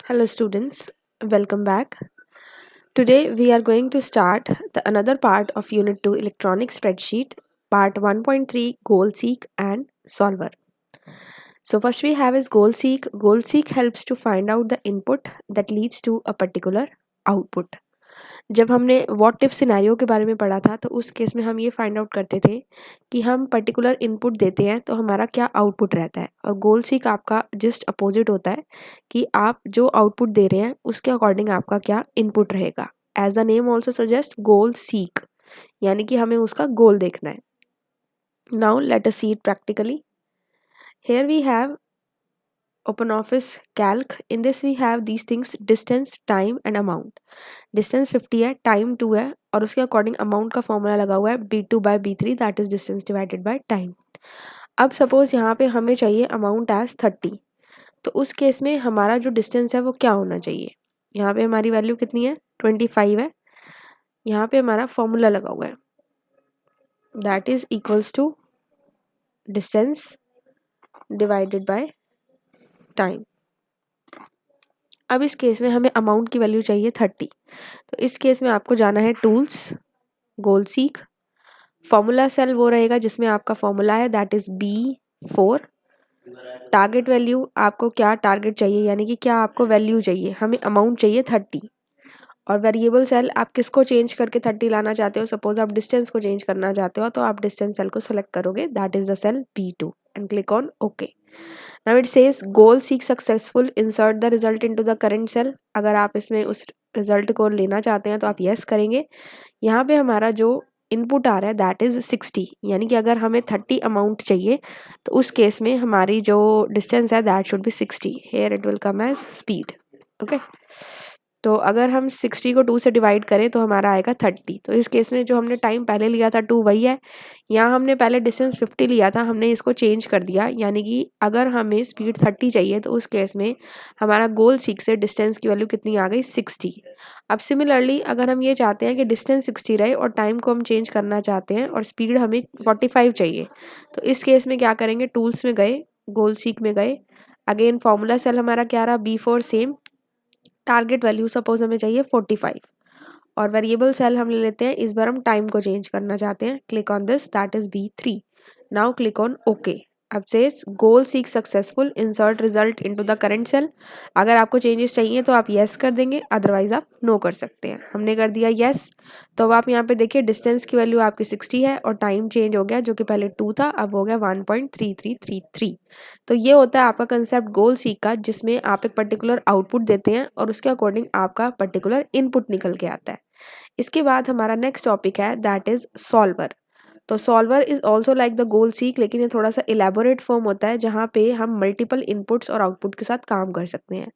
Hello students, welcome back. Today we are going to start the another part of Unit 2 Electronic Spreadsheet, Part 1.3 Goal Seek and Solver. So first we have is Goal Seek. Goal Seek helps to find out the input that leads to a particular output. जब हमने what if scenario के बारे में पढ़ा था तो उस case में हम ये फाइंड आउट करते थे कि हम पर्टिकुलर इनपुट देते हैं तो हमारा क्या आउटपुट रहता है और गोल सीक आपका जस्ट अपोजिट होता है कि आप जो आउटपुट दे रहे हैं उसके अकॉर्डिंग आपका क्या इनपुट रहेगा। As the name also suggest goal seek, यानी कि हमें उसका गोल देखना है। Now let us see it practically. Here we have OpenOffice Calc. In this we have these things: distance, time and amount. Distance 50 है, time 2 है और उसके अकॉर्डिंग अमाउंट का फॉर्मूला लगा हुआ है B2/B3 that is distance divided by time. अब suppose यहाँ पे हमें चाहिए अमाउंट एज 30, तो उस केस में हमारा जो डिस्टेंस है वो क्या होना चाहिए। यहाँ पे हमारी वैल्यू कितनी है, 25 है। यहाँ पे हमारा फॉर्मूला लगा हुआ है that is equals to distance divided by time. अब इस केस में हमें अमाउंट की वैल्यू चाहिए 30, तो इस केस में आपको जाना है टूल्स, गोल सीक। फॉर्मूला सेल वो रहेगा जिसमें आपका फॉर्मूला है that is B4। Target value आपको क्या टारगेट चाहिए, यानी कि क्या आपको वैल्यू चाहिए, हमें अमाउंट चाहिए 30। और वेरिएबल सेल आप किसको चेंज करके 30 लाना चाहते हो, सपोज आप डिस्टेंस को चेंज करना चाहते हो तो आप डिस्टेंस सेल को सेलेक्ट करोगे that is the cell B2 and click on okay. Now it says goal seek successful, insert the result into the current cell. अगर आप इसमें उस रिजल्ट को लेना चाहते हैं तो आप यस करेंगे। यहाँ पे हमारा जो इनपुट आ रहा है दैट इज 60, यानी कि अगर हमें 30 अमाउंट चाहिए तो उस केस में हमारी जो डिस्टेंस है that should be 60। Here it will come as speed. Okay, तो अगर हम 60 को 2 से डिवाइड करें तो हमारा आएगा 30। तो इस केस में जो हमने टाइम पहले लिया था 2 वही है। यहाँ हमने पहले डिस्टेंस 50 लिया था, हमने इसको चेंज कर दिया, यानी कि अगर हमें स्पीड 30 चाहिए तो उस केस में हमारा गोल सीक से डिस्टेंस की वैल्यू कितनी आ गई, 60। अब सिमिलरली अगर हम ये चाहते हैं कि डिस्टेंस 60 रहे और टाइम को हम चेंज करना चाहते हैं और स्पीड हमें 45 चाहिए, तो इस केस में क्या करेंगे, टूल्स में गए, गोल सीक में गए, अगेन फॉर्मूला सेल हमारा क्या रहा, B4 same. Target value suppose हमें चाहिए 45 और वेरिएबल सेल हम ले लेते हैं, इस बार हम टाइम को चेंज करना चाहते हैं, click on this that is B3। Now click on okay. अब says goal seek successful, insert result into the current cell. अगर आपको चेंजेस चाहिए तो आप यस कर देंगे, अदरवाइज आप नो कर सकते हैं। हमने कर दिया यस, तो अब आप यहाँ पे देखिए डिस्टेंस की वैल्यू आपकी 60 है और टाइम चेंज हो गया, जो कि पहले 2 था अब हो गया 1.3333। तो ये होता है आपका कंसेप्ट गोल सीक का, जिसमें आप एक पर्टिकुलर आउटपुट देते हैं और उसके अकॉर्डिंग आपका पर्टिकुलर इनपुट निकल के आता है। इसके बाद हमारा नेक्स्ट टॉपिक है दैट इज सॉल्वर। तो solver is also like the goal seek, लेकिन ये थोड़ा सा इलेबोरेट फॉर्म होता है जहाँ पे हम मल्टीपल इनपुट्स और आउटपुट के साथ काम कर सकते हैं।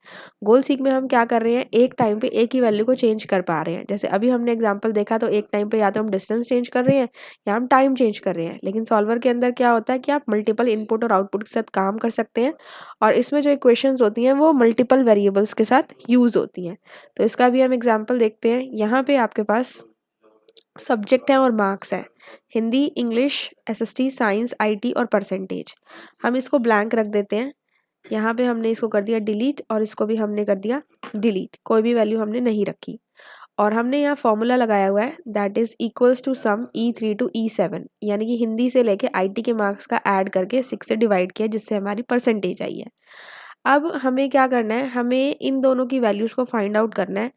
गोल सीक में हम क्या कर रहे हैं, एक टाइम पे एक ही वैल्यू को चेंज कर पा रहे हैं। जैसे अभी हमने एग्जांपल देखा तो एक टाइम पे या तो हम डिस्टेंस चेंज कर रहे हैं या हम टाइम चेंज कर रहे हैं, लेकिन सॉल्वर के अंदर क्या होता है कि आप मल्टीपल इनपुट और आउटपुट के साथ काम कर सकते हैं और इसमें जो इक्वेशंस होती हैं वो मल्टीपल वेरिएबल्स के साथ यूज होती हैं। तो इसका भी हम एग्जाम्पल देखते हैं। यहाँ पे आपके पास सब्जेक्ट है और मार्क्स है, Hindi, English, SST, science, IT और परसेंटेज। हम इसको ब्लैंक रख देते हैं। यहाँ पे हमने इसको कर दिया डिलीट और इसको भी हमने कर दिया डिलीट, कोई भी वैल्यू हमने नहीं रखी। और हमने यहाँ फॉर्मूला लगाया हुआ है that is equals to sum E3 to E7, यानी कि हिंदी से लेके आईटी के मार्क्स का ऐड करके 6 से डिवाइड किया जिससे हमारी परसेंटेज आई है। अब हमें क्या करना है, हमें इन दोनों की वैल्यूज़ को फाइंड आउट करना है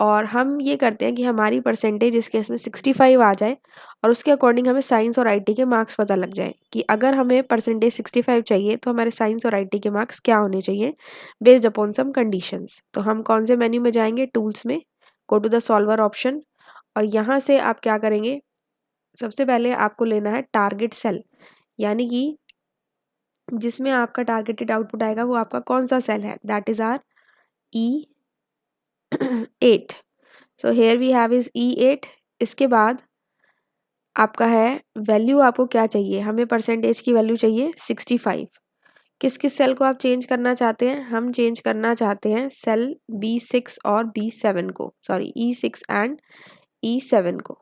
और हम ये करते हैं कि हमारी परसेंटेज इस केस में 65 आ जाए और उसके अकॉर्डिंग हमें साइंस और आईटी के मार्क्स पता लग जाए कि अगर हमें परसेंटेज 65 चाहिए तो हमारे साइंस और आईटी के मार्क्स क्या होने चाहिए बेस्ड अपॉन सम कंडीशंस। तो हम कौन से मेन्यू में जाएंगे, टूल्स में, go to the solver option और यहाँ से आप क्या करेंगे, सबसे पहले आपको लेना है टारगेट सेल, यानी कि जिसमें आपका टारगेटेड आउटपुट आएगा वो आपका कौन सा सेल है, that is our E8। So here we have is E8। इसके बाद आपका है वैल्यू, आपको क्या चाहिए, हमें परसेंटेज की वैल्यू चाहिए 65। किस किस सेल को आप चेंज करना चाहते हैं, हम चेंज करना चाहते हैं सेल B6 और B7 को, सॉरी E6 एंड E7 को।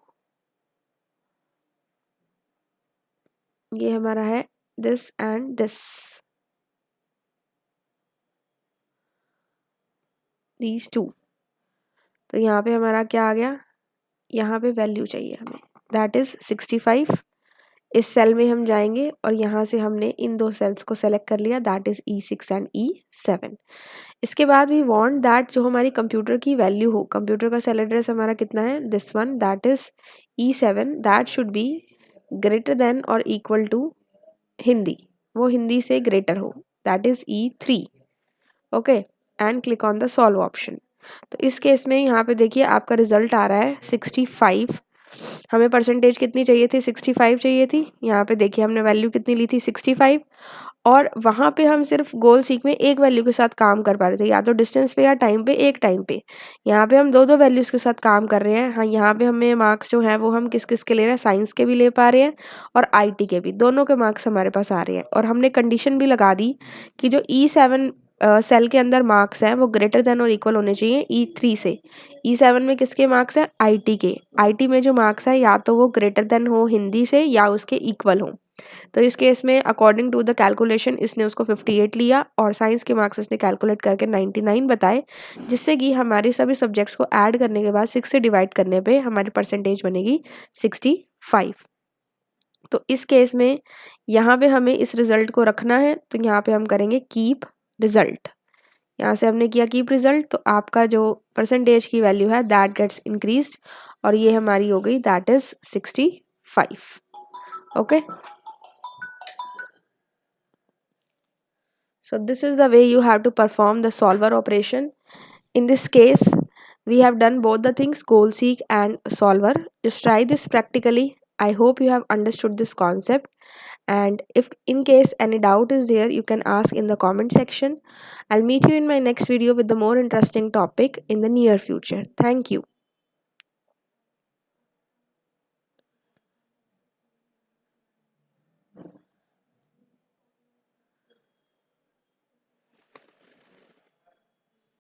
ये हमारा है this and this. these two। तो यहाँ पे हमारा क्या आ गया, यहाँ पे वैल्यू चाहिए हमें, दैट इज़ 65। इस सेल में हम जाएंगे और यहाँ से हमने इन दो सेल्स को सेलेक्ट कर लिया, that is E6 and E7। इसके बाद वी वांट दैट जो हमारी कंप्यूटर की वैल्यू हो, कंप्यूटर का सेल एड्रेस हमारा कितना है, this one, that is E7, that should be greater than और इक्वल टू हिंदी, वो हिंदी से ग्रेटर हो, that is E3। Okay, and click on the solve option. तो इस केस में यहाँ पे देखिए आपका रिजल्ट आ रहा है 65। हमें परसेंटेज कितनी चाहिए थी, 65 चाहिए थी। यहाँ पे देखिए हमने वैल्यू कितनी ली थी, 65। और वहाँ पे हम सिर्फ गोल सीक में एक वैल्यू के साथ काम कर पा रहे थे, या तो डिस्टेंस पे या टाइम पे, एक टाइम पे। यहाँ पे हम दो दो वैल्यूज़ के साथ काम कर रहे हैं। हाँ, यहाँ पे हमें मार्क्स जो हैं वो हम किस किस के ले रहे हैं, साइंस के भी ले पा रहे हैं और आईटी के भी, दोनों के मार्क्स हमारे पास आ रहे हैं। और हमने कंडीशन भी लगा दी कि जो E7 सेल के अंदर मार्क्स हैं वो ग्रेटर देन और इक्वल होने चाहिए E3 से। E7 में किसके मार्क्स हैं, आईटी के। आईटी में जो मार्क्स हैं या तो वो ग्रेटर देन हो हिंदी से या उसके इक्वल हो। तो इस केस में अकॉर्डिंग टू द कैलकुलेशन इसने उसको 58 लिया और साइंस के मार्क्स इसने कैलकुलेट करके 99 बताए, जिससे कि हमारे सभी सब्जेक्ट्स को ऐड करने के बाद 6 से डिवाइड करने पे हमारी परसेंटेज बनेगी 65। तो इस केस में यहाँ पे हमें इस रिजल्ट को रखना है, तो यहाँ पे हम करेंगे कीप रिजल्ट। यहाँ से हमने किया कीप रिजल्ट, तो आपका जो परसेंटेज की वैल्यू है दैट गेट्स इंक्रीज्ड, और ये हमारी हो गई that is 65। Okay, so this is the way you have to perform the solver operation. In this case we have done both the things, goal seek and solver. Just try this practically. I hope you have understood this concept, and if in case any doubt is there you can ask in the comment section. I'll meet you in my next video with the more interesting topic in the near future. Thank you.